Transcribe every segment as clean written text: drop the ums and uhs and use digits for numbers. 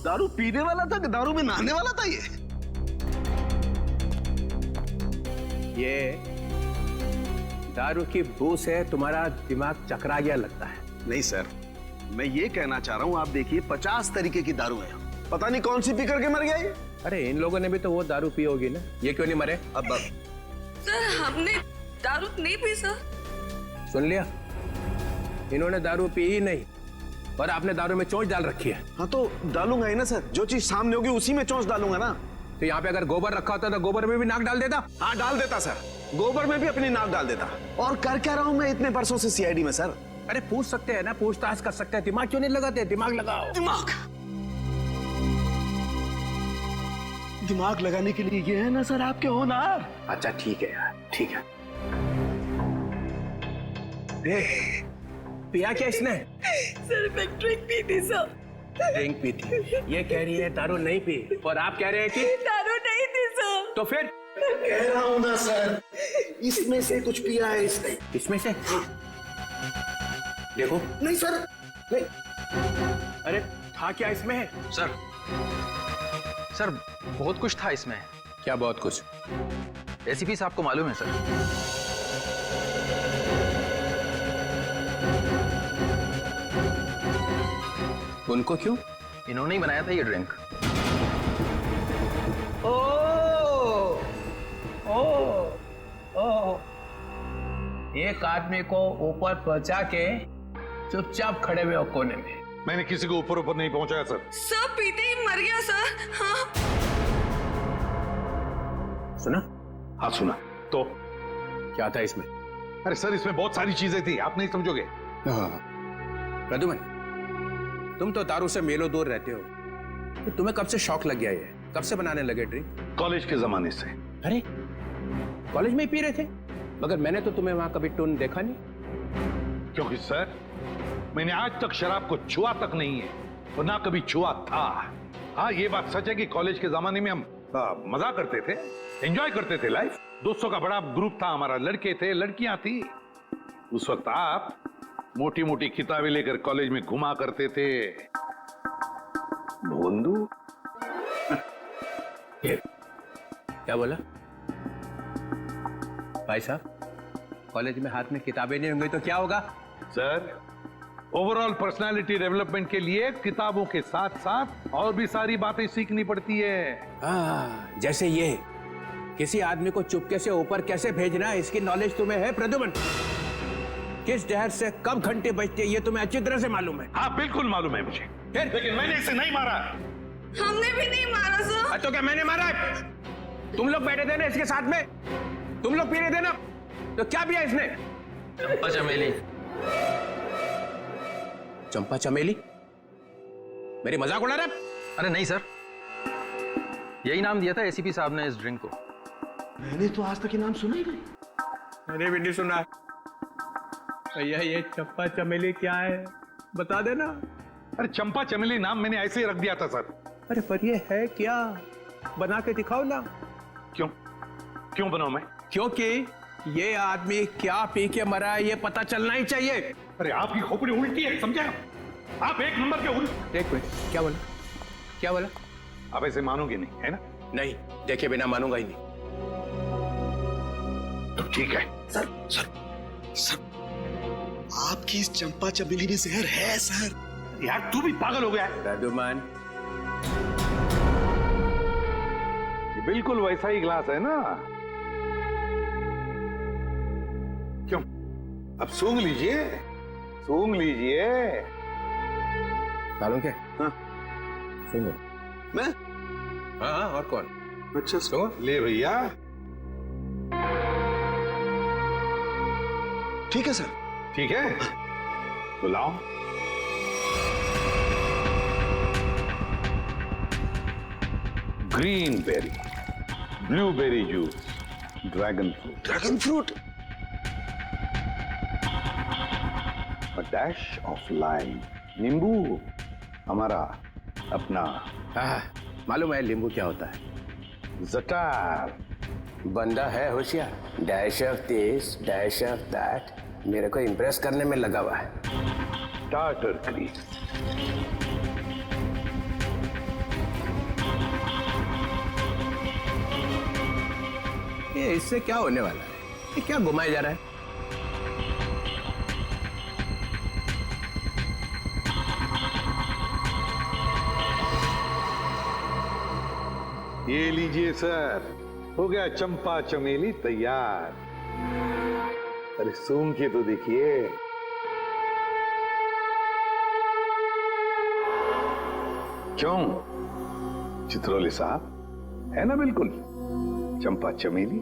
दारू पीने वाला था कि दारू में नहाने वाला था ये दारू की बू से तुम्हारा दिमाग चकरा गया लगता है। नहीं सर, मैं ये कहना चाह रहा हूँ, आप देखिए 50 तरीके की दारू है, पता नहीं कौन सी पी करके मर गया ये। अरे इन लोगों ने भी तो वो दारू पी होगी ना, ये क्यों नहीं मरे? अब सर हमने दारू नहीं पी सर। सुन लिया, इन्होंने दारू पी ही नहीं और आपने दारू में चोंच डाल रखी है। हाँ तो डालूंगा ही ना सर, जो चीज सामने होगी उसी में चोंच डालूंगा ना। तो यहाँ पे अगर गोबर रखा होता तो गोबर में भी नाक डाल देता। हाँ डाल देता सर, गोबर में भी अपनी नाक डाल देता। और कर क्या रहा हूँ मैं इतने वर्षों से सीआईडी में सर? अरे पूछ सकते हैं ना, पूछताछ कर सकते हैं, दिमाग क्यों नहीं लगाते? दिमाग लगाओ। दिमाग लगाने के लिए ये है ना सर आपके होनहार। अच्छा ठीक है यार, ठीक है। पिया क्या इसने? सर मैं ड्रिंक पी थी सर। ड्रिंक पी थी, ये कह रही है दारू नहीं पी, और आप कह रहे हैं कि दारू नहीं थी सर। तो फिर कह रहा हूँ ना सर, इसमें से कुछ पिया है इसने। इसमें से देखो। नहीं सर, नहीं। अरे था क्या इसमें? सर बहुत कुछ था इसमें। क्या बहुत कुछ? एसीपी साहब को मालूम है सर। उनको क्यों? इन्होंने ही बनाया था ये ड्रिंक। ओ, ओ, ओ। एक आदमी को ऊपर पहुंचा के चुपचाप खड़े हुए कोने में। मैंने किसी को ऊपर नहीं पहुंचाया सर। सब पीते ही मर गया सर। हाँ सुना? हाँ सुना। तो क्या था इसमें? अरे सर इसमें बहुत सारी चीजें थी, आप नहीं समझोगे। प्रद्युमन, तुम तो दारू से मेलो दूर रहते हो, तो तुम्हें कब से शौक लग गया ये? कब से बनाने लगे ड्रिंक? कॉलेज के जमाने से। अरे कॉलेज में ही पी रहे थे? मगर मैंने तो तुम्हें वहां कभी टून देखा नहीं। क्योंकि सर मैंने आज तक शराब को छुआ तक नहीं है और ना कभी छुआ था। हाँ ये बात सच है कि कॉलेज के जमाने में हम मजा करते थे, एंजॉय करते थे लाइफ। दोस्तों का बड़ा ग्रुप था हमारा, लड़के थे लड़कियां थी। उस वक्त आप मोटी मोटी किताबें लेकर कॉलेज में घुमा करते थे। भोंदू क्या बोला भाई साहब? कॉलेज में हाथ में किताबें नहीं होंगी तो क्या होगा? सर ओवरऑल पर्सनालिटी डेवलपमेंट के लिए किताबों के साथ साथ और भी सारी बातें सीखनी पड़ती है। जैसे ये किसी आदमी को चुपके से ऊपर कैसे भेजना है, इसकी नॉलेज तुम्हें है प्रद्युमन? किस जहर से कब घंटे बजते ये तुम्हें अच्छी तरह से मालूम है। हाँ बिल्कुल मालूम है मुझे, लेकिन मैंने इसे नहीं मारा। हमने भी नहीं मारा सर। तो क्या मैंने मारा है? तुम लोग बैठे थे ना इसके साथ में, तुम लोग पी रहे थे ना, तो क्या पिया इसने? चंपा चमेली। चंपा चमेली? मेरी मजाक उड़ा रहा है? अरे नहीं सर, यही नाम दिया था एसीपी साहब ने इस ड्रिंक को। मैंने तो आज तक ये नाम सुना ही नहीं। मैंने भी नहीं सुना। भैया ये चंपा चमेली क्या है बता देना। अरे चंपा चमेली नाम मैंने ऐसे ही रख दिया था सर। अरे पर ये है क्या, बना के दिखाओ ना। क्यों क्यों बनाऊं मैं? क्योंकि ये आदमी क्या पी के मरा है ये पता चलना ही चाहिए। अरे आपकी खोपड़ी उल्टी है, समझे आप? एक नंबर के उल्ट। एक मिनट, क्या बोला? क्या बोला? आप ऐसे मानोगे नहीं है ना? नहीं, देखे बिना मानूंगा ही नहीं। तो ठीक है। सर सर सर, आपकी इस चंपा चमेली में जहर है सर। यार तू भी पागल हो गया है। प्रद्युमन, ये बिल्कुल वैसा ही ग्लास है ना? क्यों? अब सूंघ लीजिए, सूंघ लीजिए। मालूम क्या? हाँ सुनो। मैं? हाँ और कौन? अच्छा सुनो। ले भैया। ठीक है सर। ठीक है तो लाओ। Green berry, blueberry juice, dragon fruit, dragon fruit, dash of lime, नींबू, हमारा अपना। हाँ मालूम है नींबू क्या होता है। जटार। बंदा है होशियार, dash of this dash of that, मेरे को इंप्रेस करने में लगा हुआ है। टार्टर क्रीम, ये इससे क्या होने वाला है? ये क्या घुमाया जा रहा है? ये लीजिए सर, हो गया चंपा चमेली तैयार। अरे सूंघ के तो देखिए। क्यों चित्रोली साहब, है ना बिल्कुल चंपा चमेली?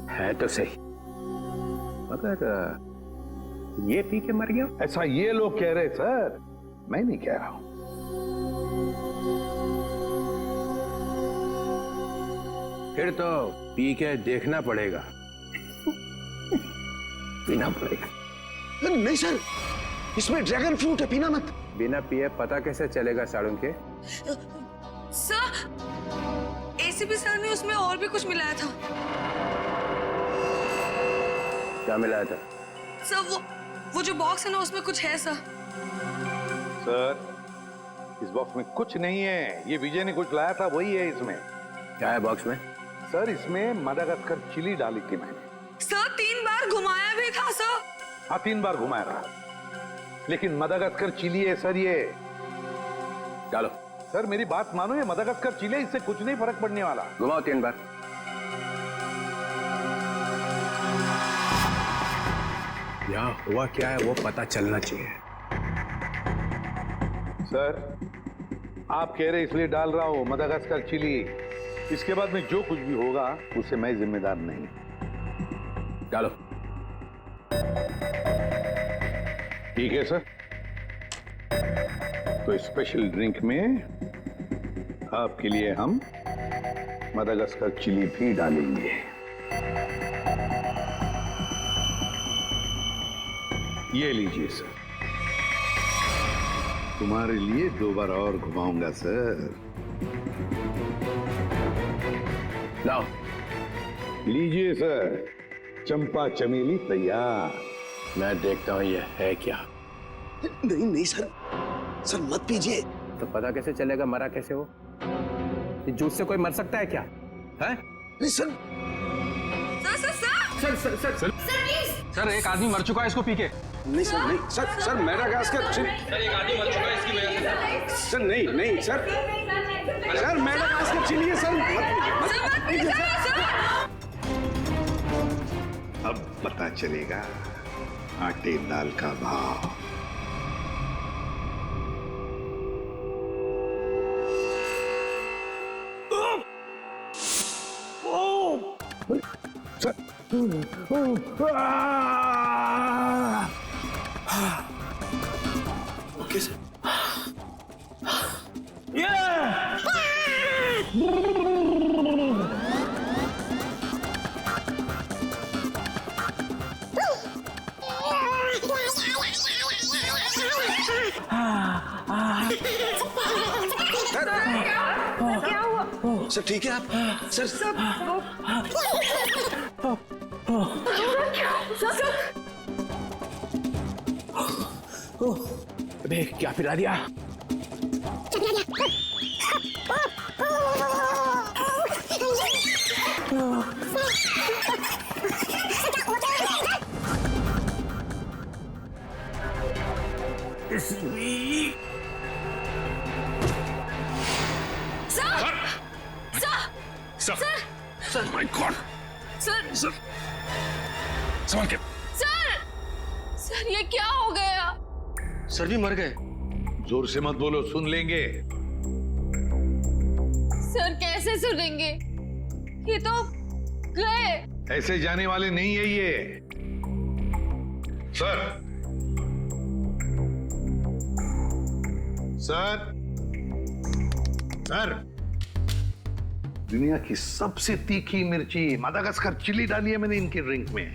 है तो सही, मगर ये पी के मर गया। ऐसा ये लोग कह रहे सर, मैं नहीं कह रहा हूं। फिर तो पी के देखना पड़ेगा। पीना पड़ेगा। नहीं सर, इसमें ड्रैगन फ्रूट है, पीना मत। बिना पिए पता कैसे चलेगा साड़ुन के? सर, एसीपी सर ने उसमें और भी कुछ मिलाया था। क्या मिलाया था? सर वो जो बॉक्स है ना, उसमें कुछ है सर। सर, इस बॉक्स में कुछ नहीं है, ये विजय ने कुछ लाया था वही है इसमें। क्या है बॉक्स में? सर, इसमें मदागास्कर चिली डाली थी मैंने। सर 3 बार घुमाया भी था सर। हाँ 3 बार घुमाया रहा, लेकिन मदागास्कर चिली है सर ये। डालो। सर मेरी बात मानो, ये मदागास्कर चिली है, इससे कुछ नहीं फर्क पड़ने वाला। घुमाओ 3 बार। यहाँ हुआ क्या है वो पता चलना चाहिए। सर आप कह रहे इसलिए डाल रहा हूं मदागास्कर चिली। इसके बाद में जो कुछ भी होगा उससे मैं जिम्मेदार नहीं। डालो। ठीक है सर, तो स्पेशल ड्रिंक में आपके लिए हम मदागास्कर चिली भी डालेंगे। ये लीजिए सर, तुम्हारे लिए 2 बार और घुमाऊंगा सर। लाओ। लीजिए सर, चंपा चमेली तैयार। मैं देखता हूँ ये है क्या। नहीं नहीं सर, सर मत पीजिए। तो पता कैसे चलेगा मरा कैसे वो? इस जूस से कोई मर सकता है क्या? है? नहीं सर। सर सर एक आदमी मर चुका है इसको पी के। नहीं सर, नहीं sir, sir Madagascar chilli. Sir एक आदमी मर चुका है इसकी वजह से। सर नहीं नहीं सर, सर मदागास्कर चिली है सर। मत पीजिए सर। अब पता चलेगा आटे दाल का भाव। Okay sir. क्या हुआ? सर ठीक है आप? सर अबे क्या पिला दिया? Sir my God. सर संभाल के। सर ये क्या हो गया? सर भी मर गए। जोर से मत बोलो, सुन लेंगे। सर कैसे सुनेंगे? ये तो गए। ऐसे जाने वाले नहीं है ये। सर सर सर, दुनिया की सबसे तीखी मिर्ची मदागास्कर चिली डाली है मैंने इनके ड्रिंक में।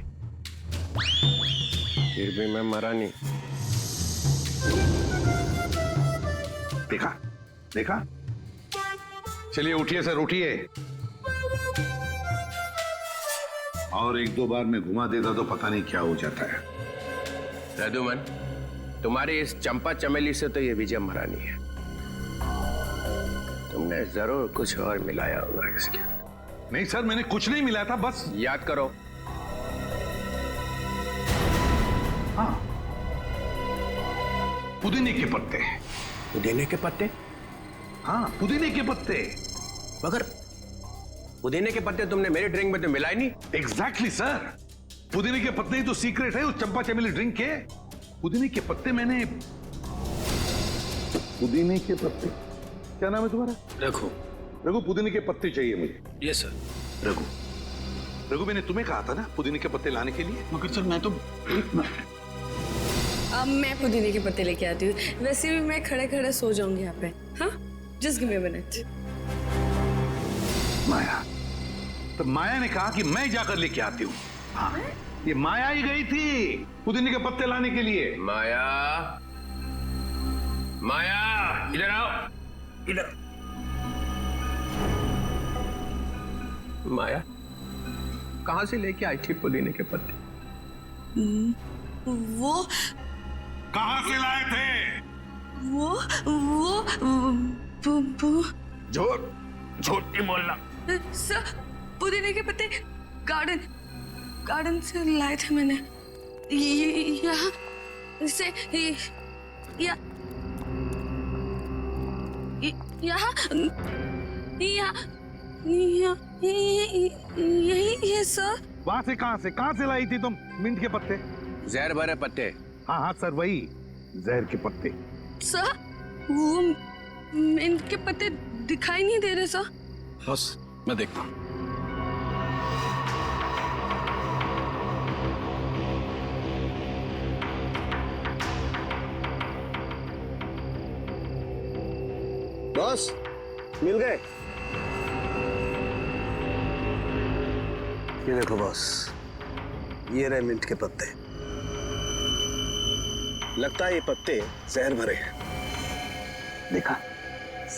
फिर भी मैं मरा नहीं। देखा देखा। चलिए उठिए सर, उठिए। और 1-2 बार में घुमा देता तो पता नहीं क्या हो जाता है। रघुमन, तुम्हारी इस चंपा चमेली से तो ये विजय मरा नहीं है। तुमने जरूर कुछ और मिलाया होगा इसके। नहीं सर, मैंने कुछ नहीं मिलाया था, बस। याद करो। हाँ, पुदीने के पत्ते। पुदीने के पत्ते? हाँ, पुदीने के पत्ते। मगर पुदीने के पत्ते तुमने मेरी ड्रिंक में तो मिलाए नहीं। एग्जैक्टली सर, पुदीने के पत्ते ही तो सीक्रेट है उस चंपा चमेली ड्रिंक के। पुदीने के पत्ते मैंने, पुदीने के पत्ते, क्या नाम है तुम्हारा? रघु। रघु, पुदीने के पत्ते चाहिए मुझे। ये सर। रघु, रघु मैंने तुम्हें कहा था ना पुदीने के पत्ते लाने के लिए। मगर सर मैं तो अब मैं पुदीने के पत्ते लेके आती हूँ। वैसे भी मैं खड़े खड़े सो जाऊंगी यहाँ पे। हाँ, just give me a minute. Maya, तो माया ने कहा कि मैं जाकर लेके आती हूँ। हाँ, ये माया ही गई थी पुदीने के पत्ते लाने के लिए। माया, माया, इधर आओ, इधर। माया कहां से लेके आई थी पुदीने के पत्ते? वो कहां से लाए थे? वो झूठ, झूठ नहीं बोलना। सर, पुदीने के पत्ते गार्डन से लाए थे मैंने। यहाँ से यही है सर। वहां से कहां से लाई थी तुम मिंट के पत्ते? जहर भरे पत्ते। हाँ हाँ सर, वही जहर के पत्ते। सर, वो मिंट के पत्ते दिखाई नहीं दे रहे सर। बस मैं देखता हूँ। बॉस, मिल गए? ये देखो बॉस, ये रहे मिंट के पत्ते। लगता है ये पत्ते जहर भरे हैं। देखा,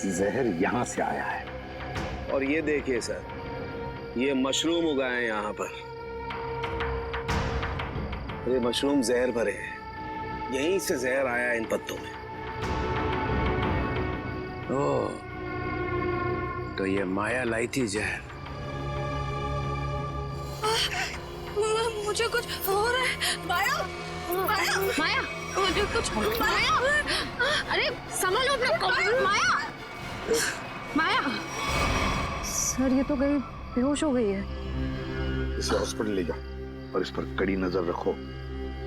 जहर यहां से आया है। और ये देखिए सर, ये मशरूम उगाए हैं यहाँ पर। ये मशरूम जहर भरे हैं, यहीं से जहर आया है इन पत्तों में। ओ, तो ये माया लाई थी जहर। मुझे कुछ हो रहा है। माया, माया, माया, मुझे कुछ माया। अरे संभालो अपना को। माया, माया। सर, ये तो गई, बेहोश हो गई है। इसे हॉस्पिटल ले जाओ और इस पर कड़ी नजर रखो।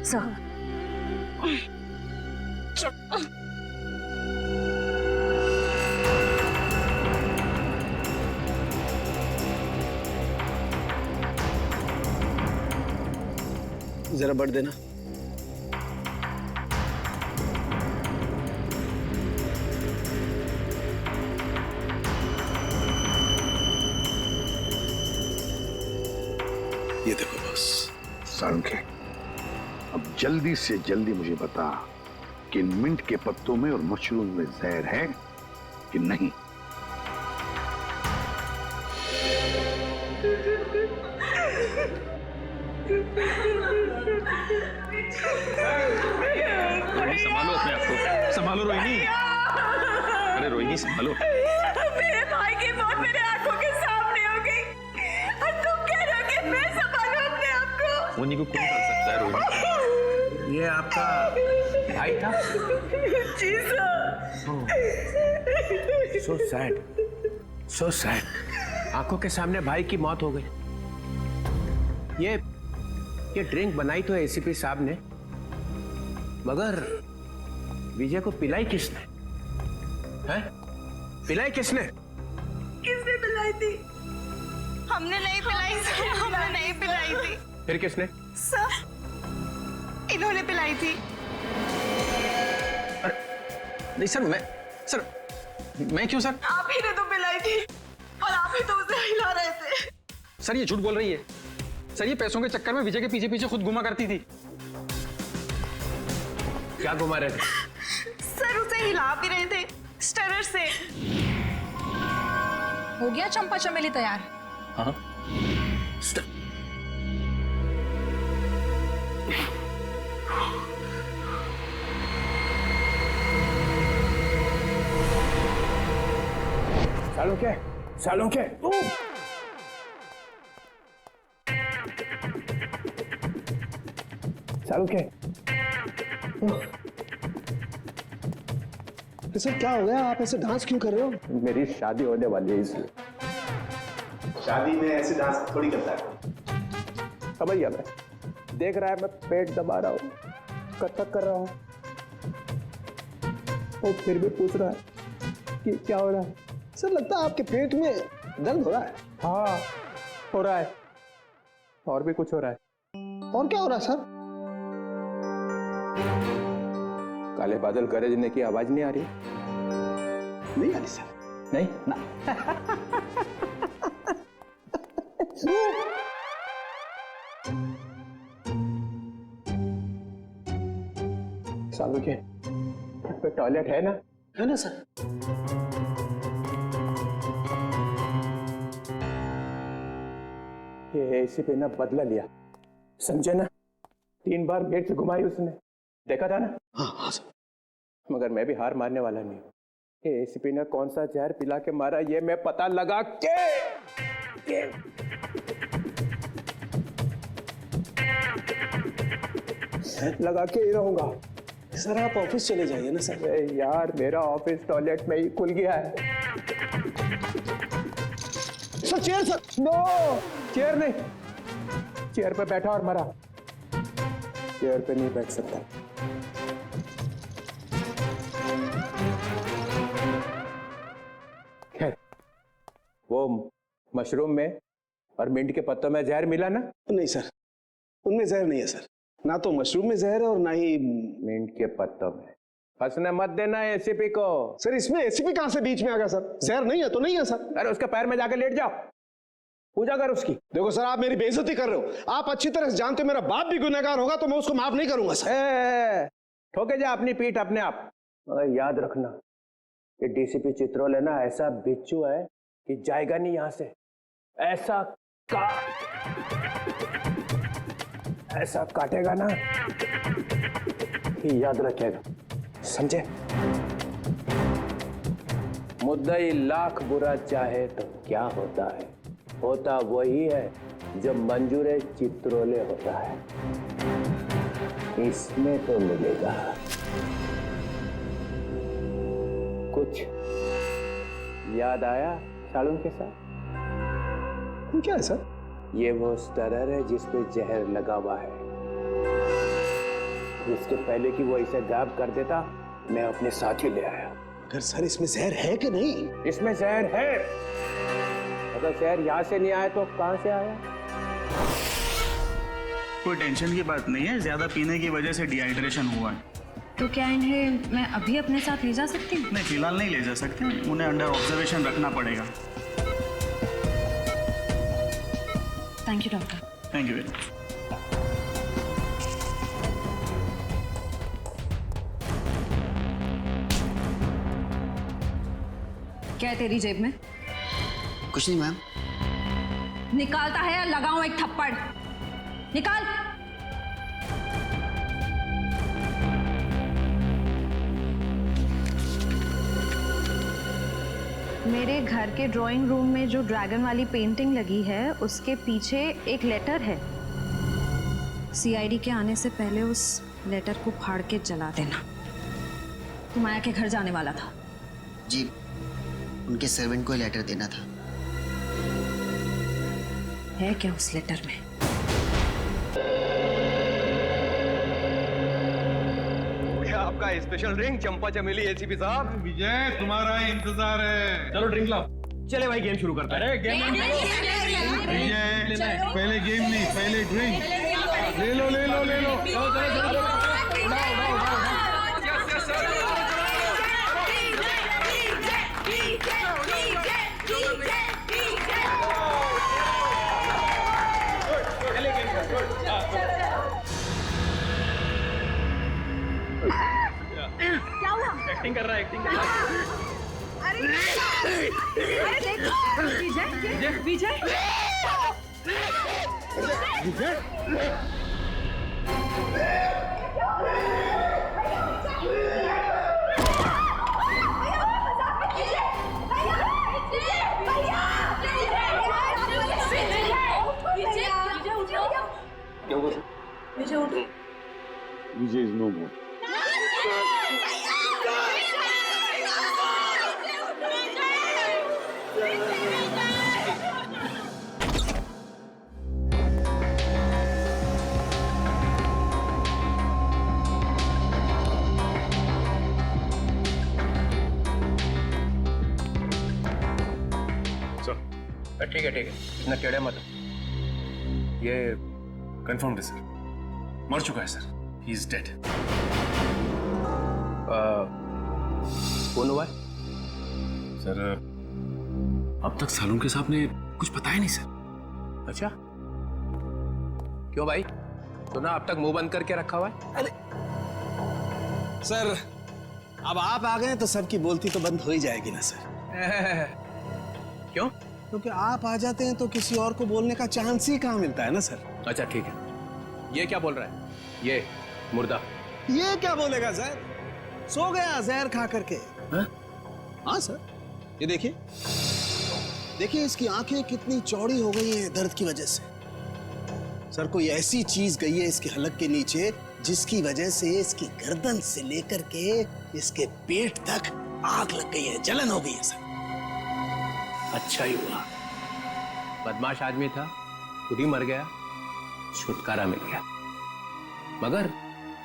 सर, जरा बढ़ देना। ये देखो बस। सारंगे, अब जल्दी से जल्दी मुझे बता कि इन मिंट के पत्तों में और मशरूम में जहर है कि नहीं। रोहिणी, संभालो अपने आप को, संभालो रोहिणी। अरे रोहिणी, संभालो। मेरे भाई की मौत मेरे आंखों के सामने हो गई और तुम कह रहे हो कि मैं संभालूं अपने आप को। रोहिणी को कौन कर सकता है? रोहिणी, ये आपका भाई था? जी sir. So sad, so sad. आंखों के सामने भाई की मौत हो गई। ये ड्रिंक बनाई तो एसीपी साहब ने, मगर विजय को पिलाई किसने? हैं? पिलाई किसने? किसने पिलाई थी? हमने नहीं पिलाई सर, हमने नहीं पिलाई थी। फिर किसने? सर, इन्होंने पिलाई थी। नहीं सर, मैं क्यों सर? आप ही ने तो पिलाई थी और आप ही तो उसे हिला रहे थे। सर ये झूठ बोल रही है। सर ये पैसों के चक्कर में विजय के पीछे पीछे खुद घुमा करती थी। क्या घुमा रहे थे? सर उसे हिला भी रहे थे स्टरर से। हो गया चंपा चमेली तैयार? हाँ। सालों के शाहरुख है। सर क्या हो गया, आप ऐसे डांस क्यों कर रहे हो? मेरी शादी होने वाली है इसलिए। शादी में ऐसे डांस थोड़ी करता है। समझ गया मैं। देख रहा है मैं पेट दबा रहा हूँ, कथक कर रहा हूँ, और फिर भी पूछ रहा है कि क्या हो रहा है। सर लगता है आपके पेट में दर्द हो रहा है। हाँ हो रहा है, और भी कुछ हो रहा है। और क्या हो रहा है सर? काले बादल गरजने की आवाज नहीं आ रही? नहीं आ रही सर। नहीं ना। सालू के पे टॉयलेट है ना? है ना सर। ये एसी पे ना बदला लिया, समझे ना? 3 बार गेट से घुमाई उसने, देखा था ना? हाँ सर। मगर मैं भी हार मानने वाला नहीं हूँ। ये एसीपी ने कौन सा जहर पिला के मारा ये मैं पता लगा के ही रहूंगा। सर आप ऑफिस चले जाइए ना सर। अरे यार मेरा ऑफिस टॉयलेट में ही खुल गया है। Sir chair sir. No chair नहीं, चेयर पे बैठा और मरा, चेयर पे नहीं बैठ सकता। खैर वो मशरूम में और मिंट के पत्तों में जहर मिला ना? नहीं सर, उनमें जहर नहीं है सर। ना तो मशरूम में जहर है और ना ही मिंट के पत्तों में। फंसने मत देना एसीपी को। सर इसमें एसीपी कहां से बीच में आ गया सर? जहर नहीं है तो नहीं है सर। अरे उसके पैर में जाकर लेट जाओ, पूजा कर उसकी। देखो सर आप मेरी बेइज्जती कर रहे हो। आप अच्छी तरह से जानते हो मेरा बाप भी गुनहगार होगा तो मैं उसको माफ नहीं करूंगा सर। ठोके जा अपनी पीठ अपने आप। मगर याद रखना ये डीसीपी चित्रोले ना ऐसा बिच्छू है कि जाएगा नहीं यहां से। ऐसा काटेगा ना कि याद रखेगा, समझे? मुद्दई लाख बुरा चाहे तो क्या होता है, होता वही है जो मंजूर चित्रोले होता है। इसमें तो मिलेगा कुछ। याद आया साड़ू के साथ? क्या है सर? ये वो स्टरर है जिस पे जहर लगा हुआ है। इसके पहले कि वो इसे गायब कर देता मैं अपने साथ ही ले आया। अगर सर इसमें जहर है कि नहीं? इसमें जहर है। अगर जहर यहाँ से नहीं आया तो कहाँ से आया? कोई टेंशन की बात नहीं है, ज्यादा पीने की वजह से डिहाइड्रेशन हुआ है। तो क्या इन्हें मैं अभी अपने साथ ले जा सकती हूँ? नहीं फिलहाल नहीं ले जा सकते, उन्हें अंडर ऑब्जर्वेशन रखना पड़ेगा। Thank you doctor. Thank you very much. क्या है तेरी जेब में? कुछ नहीं मैम। निकालता है या लगाऊं एक थप्पड़? निकाल। मेरे घर के ड्राइंग रूम में जो ड्रैगन वाली पेंटिंग लगी है उसके पीछे एक लेटर है। सीआईडी के आने से पहले उस लेटर को फाड़ के जला देना। तू माया के घर जाने वाला था? जी, उनके सर्वेंट को लेटर देना था। है क्या उस लेटर में? आपका स्पेशल ड्रिंक चंपा चमेली एसीपी साहब। विजय तुम्हारा इंतजार है। चलो ड्रिंक लाओ। चले भाई गेम शुरू करते हैं। अरे गेम विजय पहले गेम नहीं पहले ड्रिंक। ले लो ले लो ले लो। क्या हुआ? एक्टिंग कर रहा है, एक्टिंग कर रहा है। अरे Vijay Vijay Vijay is no more. ठीक है इतना टेढ़े मत हो। ये कंफर्म्ड है सर, मर चुका है सर, ही इज डेड। कौन हुआ है? सर अब तक सालुंके साहब ने कुछ बताया नहीं सर। अच्छा क्यों भाई, सुना अब तक मुंह बंद करके रखा हुआ है? सर अब आप आ गए तो सबकी बोलती तो बंद हो ही जाएगी ना सर। क्यों? क्योंकि आप आ जाते हैं तो किसी और को बोलने का चांस ही कहाँ मिलता है ना सर। अच्छा ठीक है, ये क्या बोल रहा है? ये मुर्दा ये क्या बोलेगा सर, सो गया जहर खा करके। हाँ सर, ये देखिए देखिए इसकी आंखें कितनी चौड़ी हो गई हैं दर्द की वजह से। सर कोई ऐसी चीज गई है इसके हलक के नीचे जिसकी वजह से इसकी गर्दन से लेकर के इसके पेट तक आग लग गई है, जलन हो गई है सर। अच्छा ही हुआ, बदमाश आदमी था, खुद ही मर गया, छुटकारा मिल गया। मगर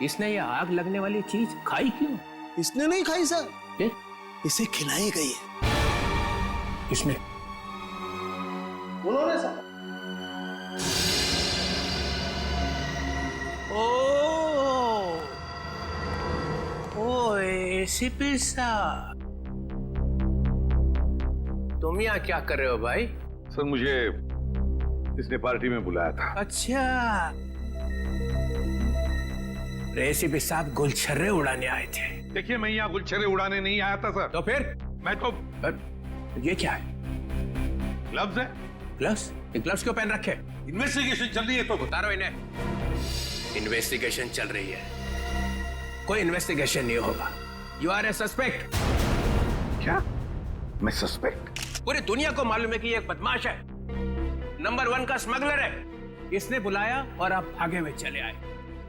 इसने ये आग लगने वाली चीज खाई क्यों? इसने नहीं खाई सर, फिर? इसे खिलाई गई है। किसने? उन्होंने सर। ओ एसीपी साहब, तुम यहाँ क्या कर रहे हो भाई? सर मुझे इसने पार्टी में बुलाया था। अच्छा, एसीपी साहब गुलछर्रे उड़ाने आए थे। देखिए मैं यहाँ गुलछर्रे उड़ाने नहीं आया था सर। तो फिर? मैं तो ये क्या है? ग्लव्स है। ग्लव्स? ये ग्लव्स क्यों पहन रखे? इन्वेस्टिगेशन चल रही है तो उतारो इन्हें। इन्वेस्टिगेशन चल रही है, कोई इन्वेस्टिगेशन नहीं होगा। You are a suspect. क्या? मैं सस्पेक्ट? पूरी दुनिया को मालूम है कि ये एक बदमाश है, नंबर 1 का स्मगलर है। इसने बुलाया और आप भागे हुए चले आए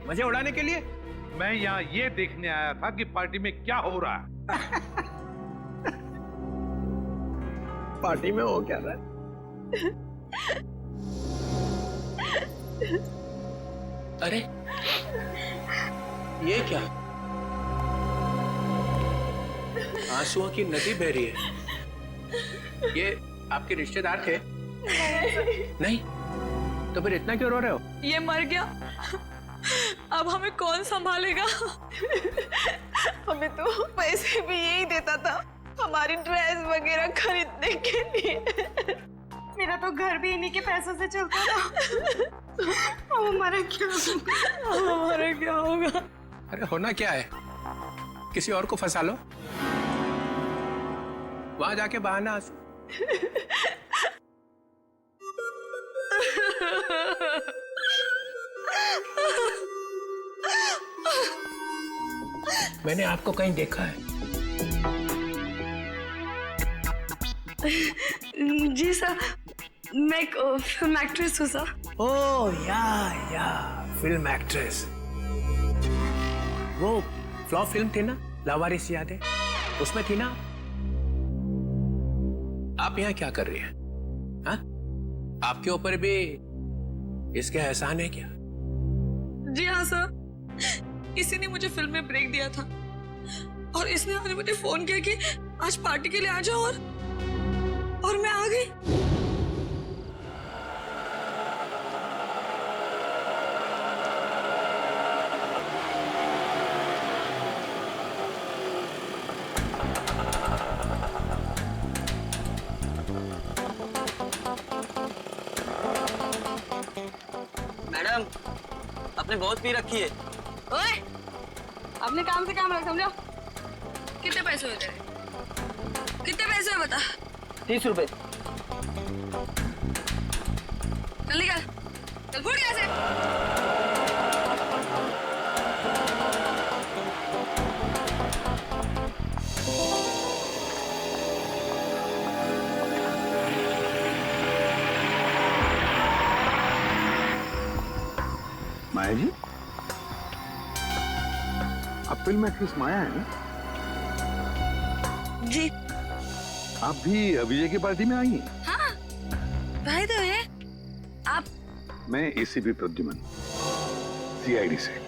मजे उड़ाने के लिए। मैं यहाँ ये देखने आया था कि पार्टी में क्या हो रहा है। पार्टी में हो क्या रहा है? अरे ये क्या, आंसुओं की नदी बह रही है। ये आपके रिश्तेदार थे? नहीं, तो फिर इतना क्यों रो रहे हो? ये मर गया, अब हमें कौन संभालेगा? हमें तो पैसे भी यही देता था हमारी ड्रेस वगैरह खरीदने के लिए। मेरा तो घर भी इन्हीं के पैसों से चलता था। अब हमारा क्या होगा? अरे होना क्या है, किसी और को फंसा लो, वहां जाके बहाना आंसू। मैंने आपको कहीं देखा है। जी सर, मैं एक फिल्म एक्ट्रेस हूँ सर। ओह या फिल्म एक्ट्रेस। वो फ्लॉप फिल्म थी ना, लावारिस, याद है? उसमें थी ना। आप यहाँ क्या कर रही हैं? हाँ? आपके ऊपर भी इसके एहसान है क्या? जी हाँ सर, इसी ने मुझे फिल्म में ब्रेक दिया था और इसने आज मुझे फोन किया कि आज पार्टी के लिए आ जाओ, और मैं आ गई। मैडम आपने बहुत पी रखी है। ओए, अपने काम से काम रख, समझो। कितने पैसे हुए तेरे? कितने पैसे हुए बता? 30 रुपए। चल निकल, चल फुट यहाँ से। माया जी, फिल्म एक्ट्रेस माया है ना? जी आप भी अभिजय की पार्टी में आई हैं? हाँ भाई तो है आप। मैं एसीपी प्रद्युमन, सीआईडी से।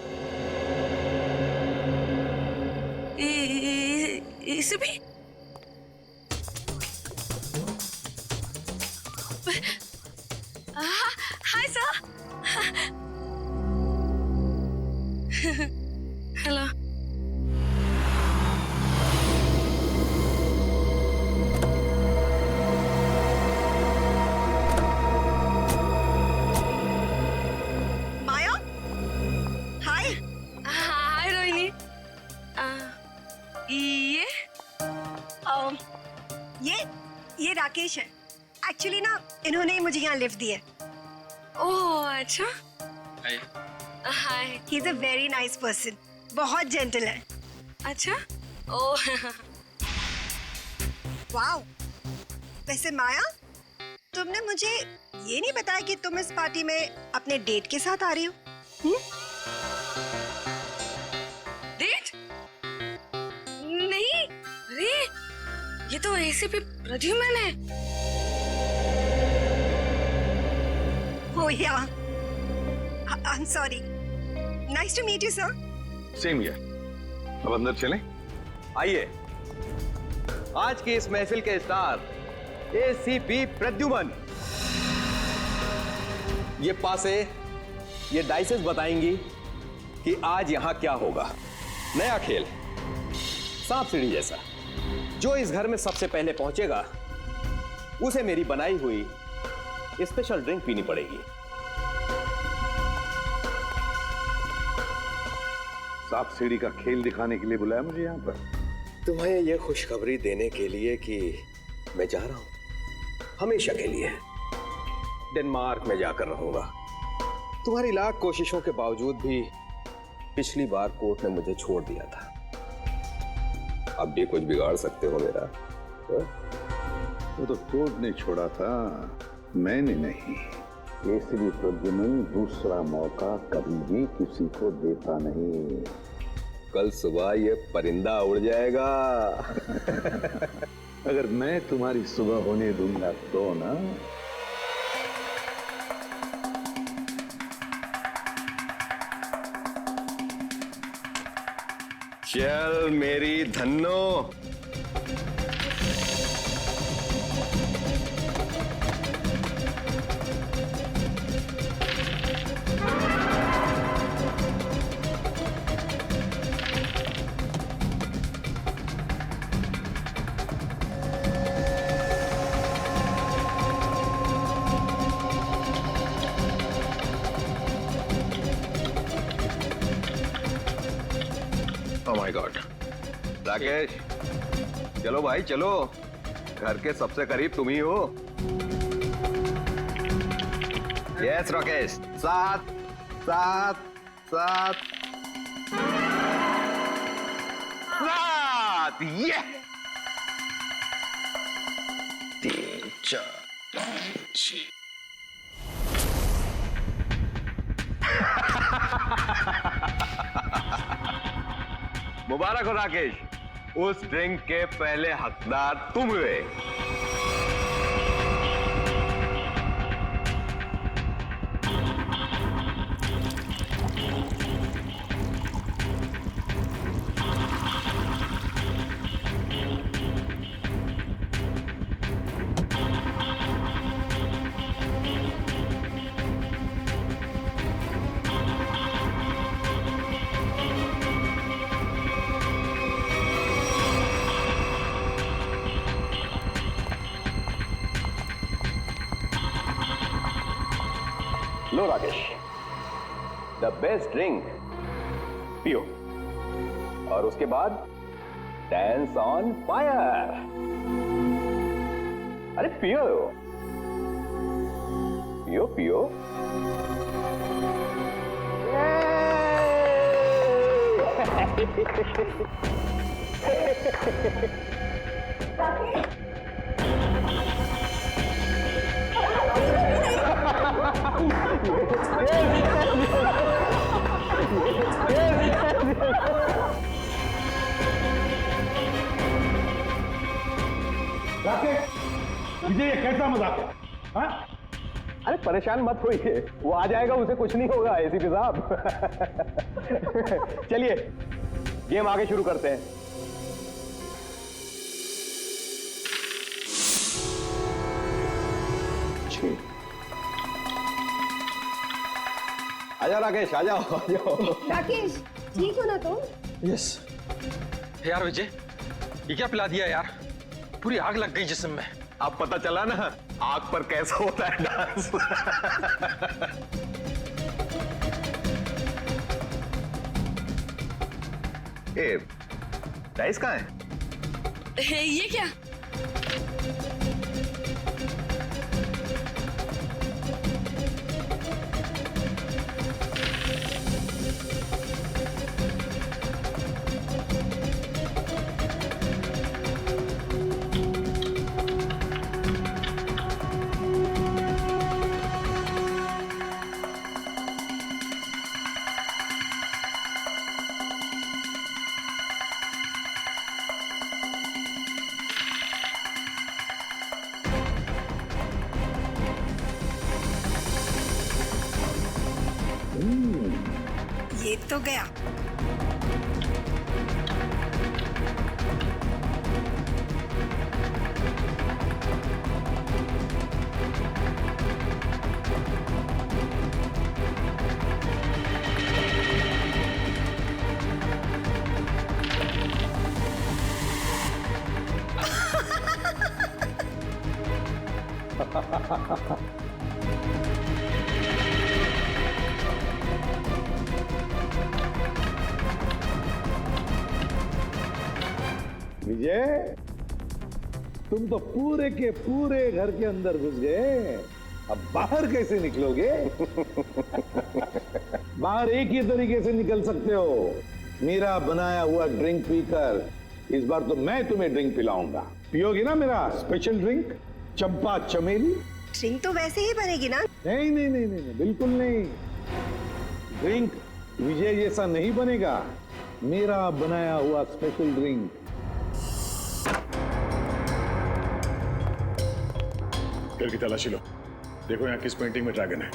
एसीपी? Hi sir. हेलो। माया, हाय। हाय रोहिणी। ये राकेश है। एक्चुअली ना इन्होंने ही मुझे यहाँ लिफ्ट दी है। ओह अच्छा। Hi. He is a very nice person, बहुत जेंटल है। अच्छा। Oh wow. वैसे माया, तुमने मुझे ये नहीं बताया कि तुम इस पार्टी में अपने डेट के साथ आ रही हो? डेट? नहीं, अरे ये तो एसीपी प्रद्युमन है। Oh yeah. I'm sorry. Nice to meet you, sir. Same here. अब अंदर चलें? आइए, आज की इस महफिल के स्टार एसीपी प्रद्युमन। ये पासे, ये डाइसेस बताएंगी कि आज यहां क्या होगा। नया खेल, सांप सीढ़ी जैसा। जो इस घर में सबसे पहले पहुंचेगा उसे मेरी बनाई हुई स्पेशल ड्रिंक पीनी पड़ेगी। सांप सीढ़ी का खेल दिखाने के लिए बुलाया मुझे यहाँ पर? तुम्हें यह खुशखबरी देने के लिए कि मैं जा रहा हूं हमेशा के लिए। डेनमार्क में जाकर रहूंगा। तुम्हारी लाख कोशिशों के बावजूद भी पिछली बार कोर्ट ने मुझे छोड़ दिया था। अब भी कुछ बिगाड़ सकते हो मेरा? वो तो कोर्ट ने छोड़ा था, मैंने नहीं। एसीपी प्रद्युमन दूसरा मौका कभी भी किसी को देता नहीं। कल सुबह ये परिंदा उड़ जाएगा। अगर मैं तुम्हारी सुबह होने दूंगा तो ना। चल मेरी Dhanno. Oh my God. Rakesh, चलो भाई चलो, घर के सबसे करीब तुम ही हो। यस राकेश, सात सात सात सात। ये 3 4 5 6। मुबारक हो राकेश, उस ड्रिंक के पहले हकदार तुम हुए। लो राकेश, द बेस्ट ड्रिंक पियो और उसके बाद डांस ऑन फायर। अरे पियो पियो पियो। राकेश, विजय ये कैसा मजाक है? हाँ? अरे परेशान मत होइए, वो आ जाएगा, उसे कुछ नहीं होगा एसीपी साहब। चलिए गेम आगे शुरू करते हैं। आजा राकेश, आ जाओ। राकेश ठीक हो ना तुम? यस। यार विजय, ये क्या पिला दिया यार? पूरी आग लग गई जिस्म में। अब पता चला ना आग पर कैसा होता है डांस। ए, राइस कहाँ है? ये क्या? ये तो गया। विजय, तुम तो पूरे के पूरे घर के अंदर घुस गए, अब बाहर कैसे निकलोगे? बाहर एक ही तरीके से निकल सकते हो, मेरा बनाया हुआ ड्रिंक पीकर। इस बार तो मैं तुम्हें ड्रिंक पिलाऊंगा, पियोगी ना मेरा स्पेशल ड्रिंक चंपा चमेली? ड्रिंक तो वैसे ही बनेगी ना? नहीं नहीं नहीं नहीं, नहीं बिल्कुल नहीं। ड्रिंक विजय जैसा नहीं बनेगा, मेरा बनाया हुआ स्पेशल ड्रिंक। घर की तलाशी लो, देखो यहाँ किस पेंटिंग में ड्रैगन है।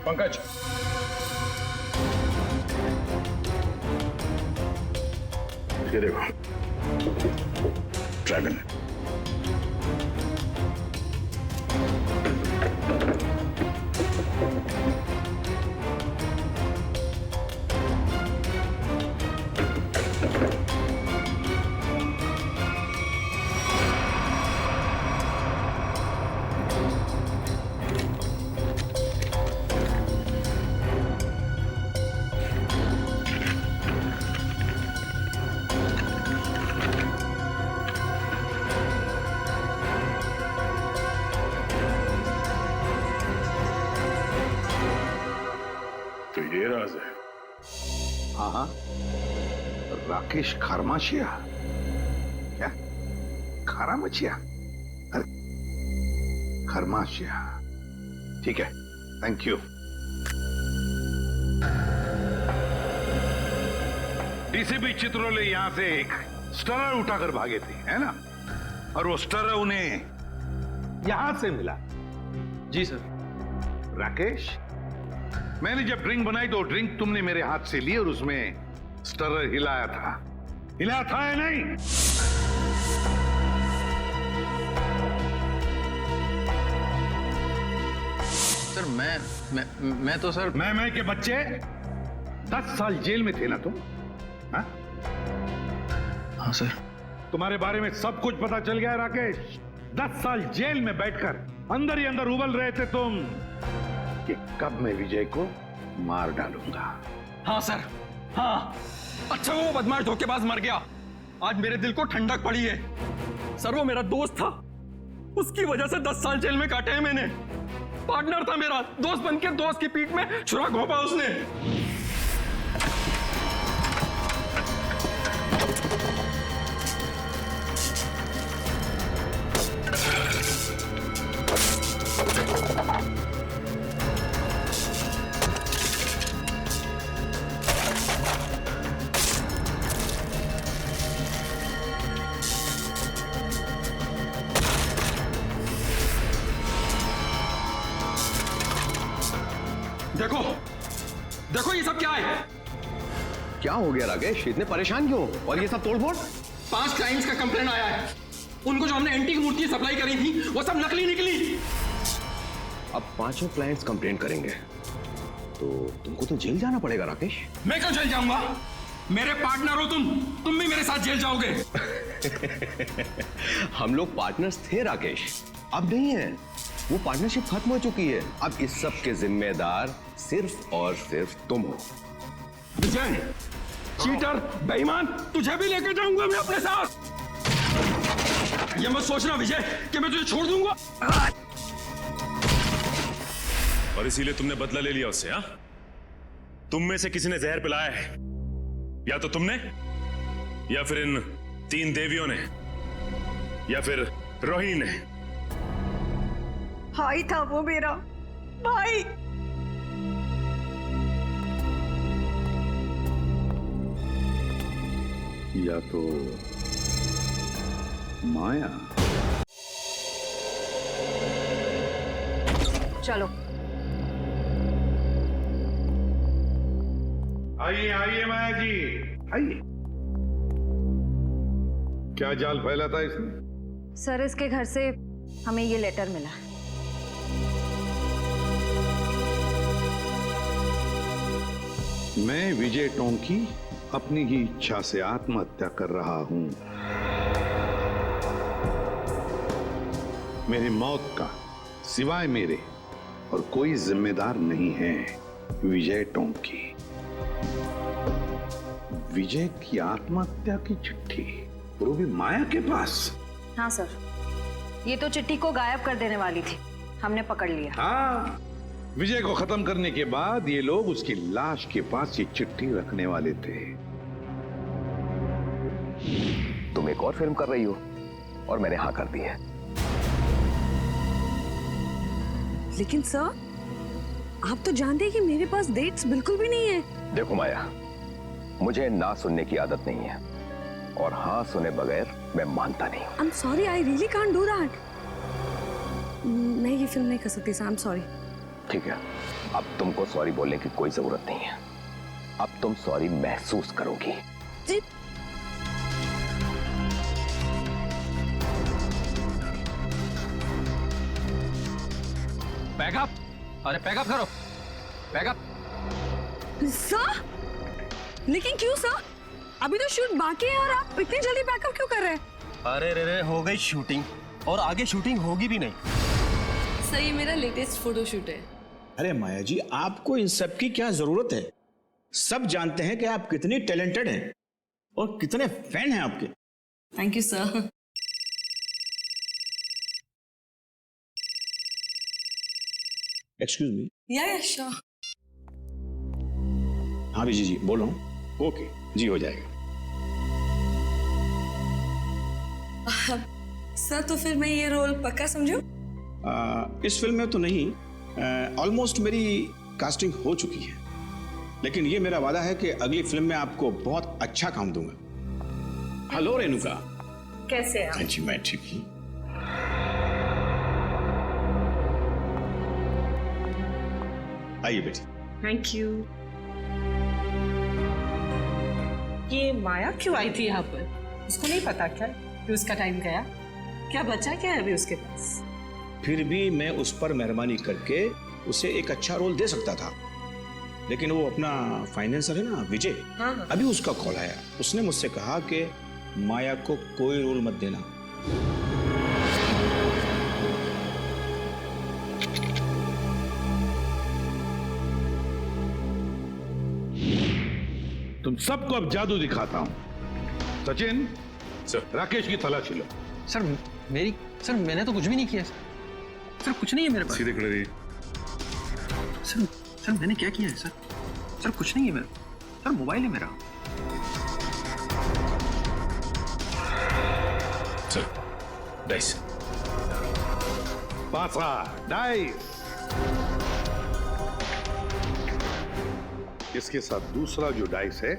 पंकज, ये देखो ड्रैगन। तो ये राज है। हाँ हाँ, राकेश खरमाशिया? क्या खरामचिया? अरे खरमाशिया, ठीक है, थैंक यू। डीसीपी चित्रोले यहां से एक स्टरर उठाकर भागे थे, है ना? और वो स्टरर उन्हें यहां से मिला। जी सर। राकेश, मैंने जब ड्रिंक बनाई तो ड्रिंक तुमने मेरे हाथ से ली और उसमें स्टरर हिलाया था या नहीं? सर मैं तो सर मैं के बच्चे 10 साल जेल में थे ना तुम? हाँ? हाँ सर। तुम्हारे बारे में सब कुछ पता चल गया है राकेश। 10 साल जेल में बैठकर अंदर ही अंदर उबल रहे थे तुम कि कब मैं विजय को मार डालूंगा। हाँ सर, हाँ। अच्छा वो बदमाश धोखेबाज मर गया, आज मेरे दिल को ठंडक पड़ी है। सर वो मेरा दोस्त था, उसकी वजह से 10 साल जेल में काटे हैं मैंने। पार्टनर था मेरा, दोस्त बनके दोस्त की पीठ में छुरा घोंपा उसने। देखो देखो ये सब क्या है? क्या हो गया राकेश, इतने परेशान क्यों? और ये सब तोड़फोड़? 5 क्लाइंट्स का कंप्लेंट आया है। उनको जो हमने एंटीक मूर्ति सप्लाई करी थी वो सब नकली निकली। अब 5 क्लाइंट्स कंप्लेंट करेंगे तो तुमको तो जेल जाना पड़ेगा राकेश। मैं क्यों जेल जाऊंगा? मेरे पार्टनर हो तुम भी मेरे साथ जेल जाओगे। हम लोग पार्टनर्स थे राकेश, अब नहीं है। वो पार्टनरशिप खत्म हो चुकी है। अब इस सब के जिम्मेदार सिर्फ और सिर्फ तुम हो। विजय, चीटर, बेईमान, तुझे भी लेकर जाऊंगा मैं अपने साथ। ये मत सोचना विजय कि मैं तुझे छोड़ दूंगा। और इसीलिए तुमने बदला ले लिया उससे? हाँ, तुम में से किसी ने जहर पिलाया है, या तो तुमने, या फिर इन 3 देवियों ने, या फिर रोहिणी ने। भाई था वो मेरा भाई। या तो माया। चलो आइए आइए माया जी, आइए। क्या जाल फैला था इसने? सर, इसके घर से हमें ये लेटर मिला। मैं विजय टोंकी अपनी ही इच्छा से आत्महत्या कर रहा हूं। मेरी मौत का सिवाय मेरे और कोई जिम्मेदार नहीं है। विजय टोंकी। विजय की आत्महत्या की चिट्ठी, वो भी माया के पास। हाँ सर, ये तो चिट्ठी को गायब कर देने वाली थी, हमने पकड़ लिया। हाँ, विजय को खत्म करने के बाद ये लोग उसकी लाश के पास ये चिट्ठी रखने वाले थे। तुम एक और फिल्म कर रही हो और मैंने हाँ कर दी है। लेकिन सर, आप तो जानते हैं कि मेरे पास डेट्स बिल्कुल भी नहीं है। देखो माया, मुझे ना सुनने की आदत नहीं है और हाँ सुने बगैर मैं मानता नहीं। I'm sorry, I really can't do that. मैं ये फिल्म नहीं कर सकती सर, I'm sorry. ठीक है, अब तुमको सॉरी बोलने की कोई जरूरत नहीं है। अब तुम सॉरी महसूस करोगी। जी। पैकअप, अरे पैकअप करो, पैकअप। सर, लेकिन क्यों सर? अभी तो शूट बाकी है और आप इतनी जल्दी पैकअप क्यों कर रहे हैं? अरे रे हो गई शूटिंग और आगे शूटिंग होगी भी नहीं। सर, ये मेरा लेटेस्ट फोटोशूट है। अरे माया जी, आपको इन सब की क्या जरूरत है? सब जानते हैं कि आप कितनी टैलेंटेड हैं और कितने फैन हैं आपके। Thank you sir. Excuse me. या श्योर। हाँ विजय जी, बोल रहा हूँ। ओके जी, हो जाएगा। सर, तो फिर मैं ये रोल पक्का समझूं? इस फिल्म में तो नहीं, ऑलमोस्ट मेरी कास्टिंग हो चुकी है, लेकिन ये मेरा वादा है कि अगली फिल्म में आपको बहुत अच्छा काम दूंगा। हेलो रेणुका, कैसे आप? हाँ जी, मैं ठीक हूँ। आइए बेटी। Thank you. ये माया क्यों आई थी यहाँ पर? उसको नहीं पता क्या कि उसका टाइम गया? क्या बचा क्या है अभी उसके पास? फिर भी मैं उस पर मेहरबानी करके उसे एक अच्छा रोल दे सकता था, लेकिन वो अपना फाइनेंसर है ना विजय, हाँ। अभी उसका कॉल आया। उसने मुझसे कहा कि माया को कोई रोल मत देना। तुम सबको अब जादू दिखाता हूं। सचिन, सर राकेश की तलाशी लो। सर मैंने तो कुछ भी नहीं किया सर कुछ नहीं है मेरे पास। सीधे खड़े रहिए। सर मैंने क्या किया है सर कुछ नहीं है मेरा। सर मोबाइल है मेरा। Sir dice. पासा डाइस। इसके साथ दूसरा जो डाइस है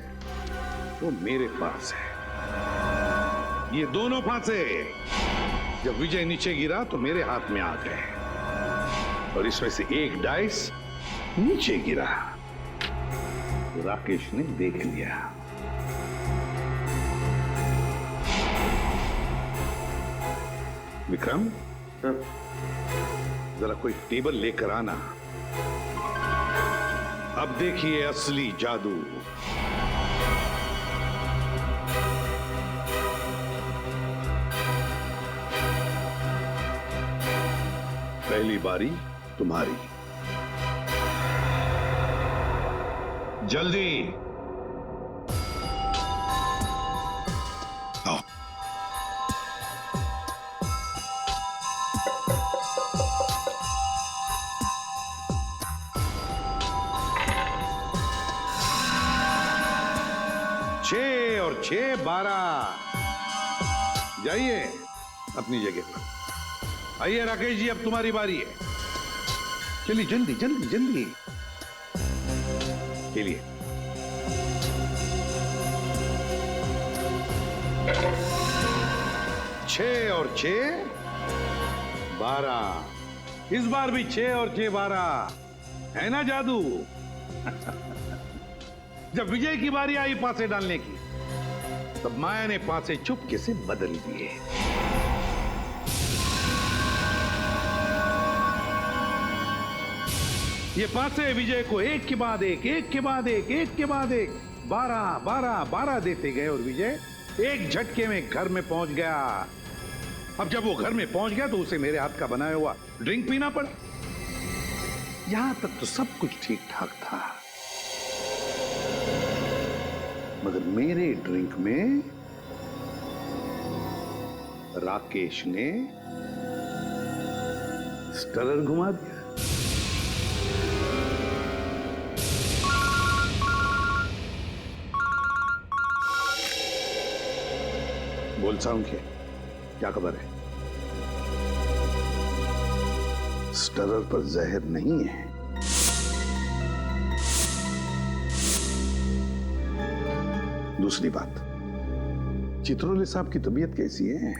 वो मेरे पास है। ये दोनों फांसे जब विजय नीचे गिरा तो मेरे हाथ में आ गए और इसमें से एक डाइस नीचे गिरा तो राकेश ने देख लिया। विक्रम, जरा कोई टेबल लेकर आना। अब देखिए असली जादू। पहली बारी तुम्हारी। जल्दी आओ। छह और 6 12। जाइए अपनी जगह पर। आइए राकेश जी, अब तुम्हारी बारी है। चलिए जल्दी जल्दी जल्दी चलिए। छह और 6 12। इस बार भी 6 और 6 12 है ना जादू। जब विजय की बारी आई पासे डालने की तब माया ने पासे चुपके से बदल दिए। ये पासे विजय को एक के बाद एक के बाद एक के बाद एक 12 12 12 देते गए और विजय एक झटके में घर में पहुंच गया। अब जब वो घर में पहुंच गया तो उसे मेरे हाथ का बनाया हुआ ड्रिंक पीना पड़ा। यहां तक तो सब कुछ ठीक ठाक था, मगर मेरे ड्रिंक में राकेश ने स्टरर घुमा दिया। बोल साउंड क्या खबर है? स्टरर पर जहर नहीं है। दूसरी बात, चित्रोले साहब की तबीयत कैसी है?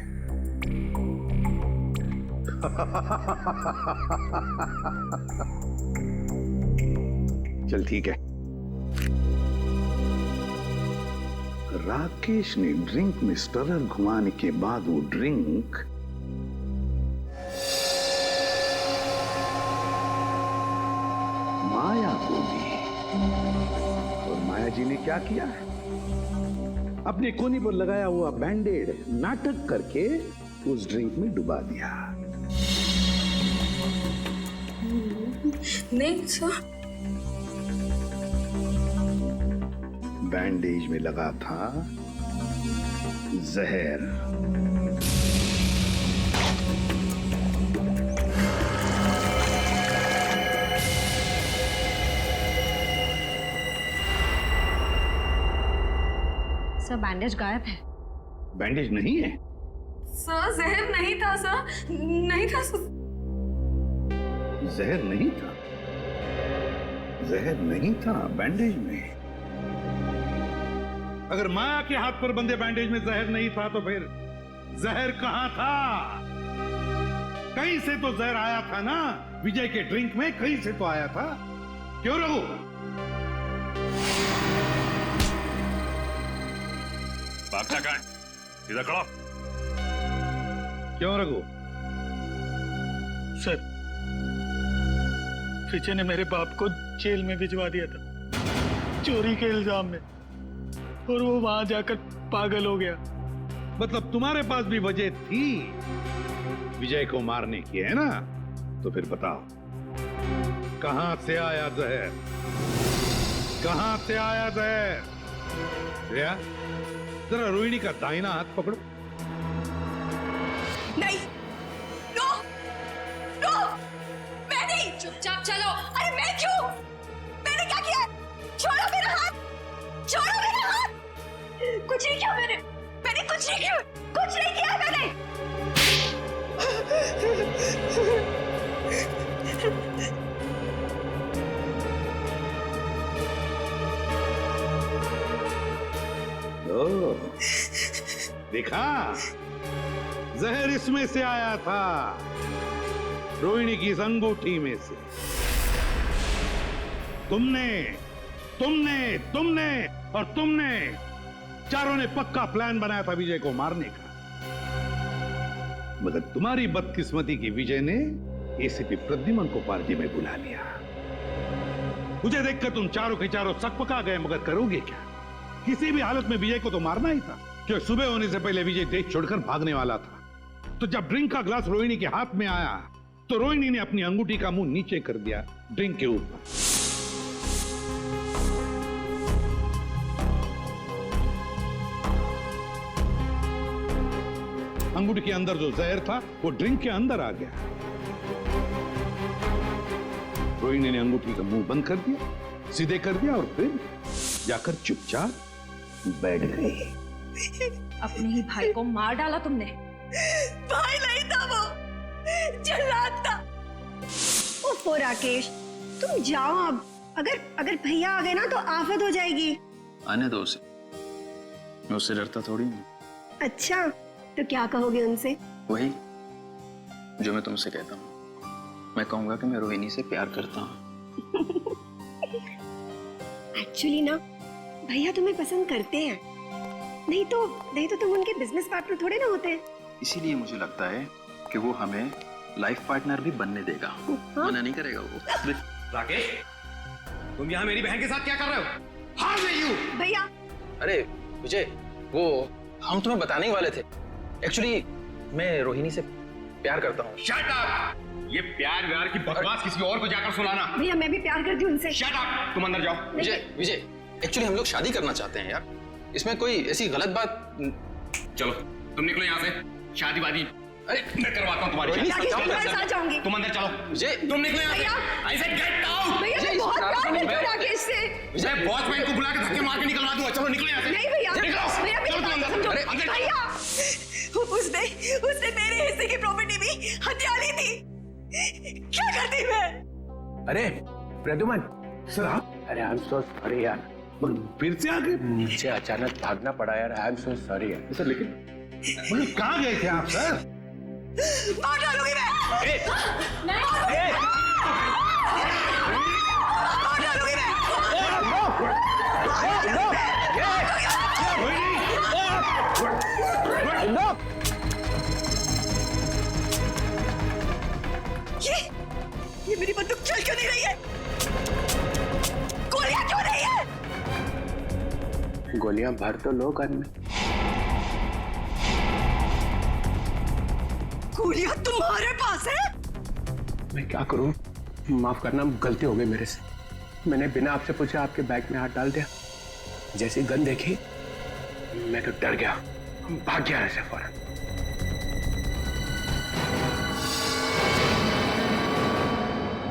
चल ठीक है। राकेश ने ड्रिंक में स्टरर घुमाने के बाद वो ड्रिंक माया को दी और माया जी ने क्या किया? अपने कोनी पर लगाया हुआ बैंडेड नाटक करके उस ड्रिंक में डुबा दिया। नहीं सर, बैंडेज में लगा था जहर। सर बैंडेज गायब है। बैंडेज नहीं है सर, जहर नहीं था सर, नहीं था सर। जहर नहीं था, जहर नहीं था बैंडेज में। अगर माया के हाथ पर बंधे बैंडेज में जहर नहीं था तो फिर जहर कहां था? कहीं से तो जहर आया था ना, विजय के ड्रिंक में कहीं से तो आया था। क्यों रघु? भागता कहां? सीधा खड़ा। क्यों रघु? सर, विजय ने मेरे बाप को जेल में भिजवा दिया था चोरी के इल्जाम में, और वो वहां जाकर पागल हो गया। मतलब तुम्हारे पास भी वजह थी विजय को मारने की, है ना? तो फिर बताओ कहां से आया जहर? कहां से आया जहर? जरा रोहिणी का दाहिना हाथ पकड़ो। कुछ नहीं किया, कुछ नहीं किया मैंने। देखा, जहर इसमें से आया था, रोहिणी की इस अंगूठी में से। तुमने तुमने तुमने और तुमने चारों ने पक्का प्लान बनाया था विजय को मारने का, मगर तुम्हारी बदकिस्मती की विजय ने एसीपी प्रद्युमन को पार्टी में बुला लिया। मुझे देखकर तुम चारों के चारों सकपका गए, मगर करोगे क्या? किसी भी हालत में विजय को तो मारना ही था, क्योंकि सुबह होने से पहले विजय देश छोड़कर भागने वाला था। तो जब ड्रिंक का ग्लास रोहिणी के हाथ में आया तो रोहिणी ने अपनी अंगूठी का मुंह नीचे कर दिया ड्रिंक के ऊपर। अंगूठी के अंदर जो जहर था वो ड्रिंक के अंदर आ गया। रोहिणी ने अंगूठी का मुंह बंद कर दिया, सीधे कर दिया और फिर जाकर चुपचाप बैठ गई। अपने ही भाई को मार डाला तुमने। भाई नहीं था वो, जल्लाद था। ओफो राकेश, तुम जाओ अब। अगर भैया आ गए ना तो आफत हो जाएगी। आने दो उसे, मैं उससे डरता थोड़ी हूँ। अच्छा, तो क्या कहोगे उनसे? वही जो मैं तुमसे कहता हूँ। मैं कहूंगा कि मैं रोहिणी से प्यार करता हूँ। एक्चुअली ना भैया तुम्हें पसंद करते हैं, नहीं तो तुम उनके बिजनेस पार्टनर थोड़े ना होते हैं। इसीलिए मुझे लगता है कि वो हमें लाइफ पार्टनर भी बनने देगा। मना नहीं करेगा वो। राकेश, तुम यहाँ मेरी बहन के साथ क्या कर रहे हो? How are you? भैया। अरे विजय, वो हम तुम्हें बताने ही वाले थे। एक्चुअली मैं रोहिणी से प्यार करता हूँ। Shut up! ये प्यार व्यार की बकवास किसी और को जाकर सुनाना। भैया मैं भी प्यार करती हूँ उनसे। Shut up! तुम अंदर जाओ। विजय, एक्चुअली हम लोग शादी करना चाहते हैं यार। इसमें कोई ऐसी गलत बात। चलो तुम निकलो यहाँ से। शादी वादी अरे मैं करवाता हूँ तुम्हारी शादी। तुम्हारे साथ जाऊंगी। तुम अंदर चलो। विजय, तुम निकलो यहाँ से। I said get out! भैया मैं बहुत प्यार करती हूँ राकेश से। विजय, वॉचमैन को बुला के धक्के मार के निकलवा दूंगा। चलो निकलो यहाँ से। नहीं भैया, निकलो। भैया चलो तुम अंदर। अरे अंदर भैया, उसने मेरे हिस्से की प्रॉपर्टी भी हथिया ली थी। क्या करती मैं? अरे प्रद्युमन सर, आप? अरे आई एम सो सॉरी यार, फिर से आ गए? मुझे अचानक भागना पड़ा यार। आई एम सो सॉरी यार। सर लेकिन कहाँ गए थे आप सर? मार डालूंगी मैं। मार डालूंगी मैं। ये मेरी बंदूक चल क्यों नहीं रही है? गोलियां क्यों नहीं है? गोलियां भर तो लो गन में। गोलियां तुम्हारे पास है? मैं क्या करूं? माफ करना, गलती हो गई मेरे से। मैंने बिना आपसे पूछे आपके बैग में हाथ डाल दिया। जैसी गन देखी मैं तो डर गया, भाग गया ऐसे फौरन।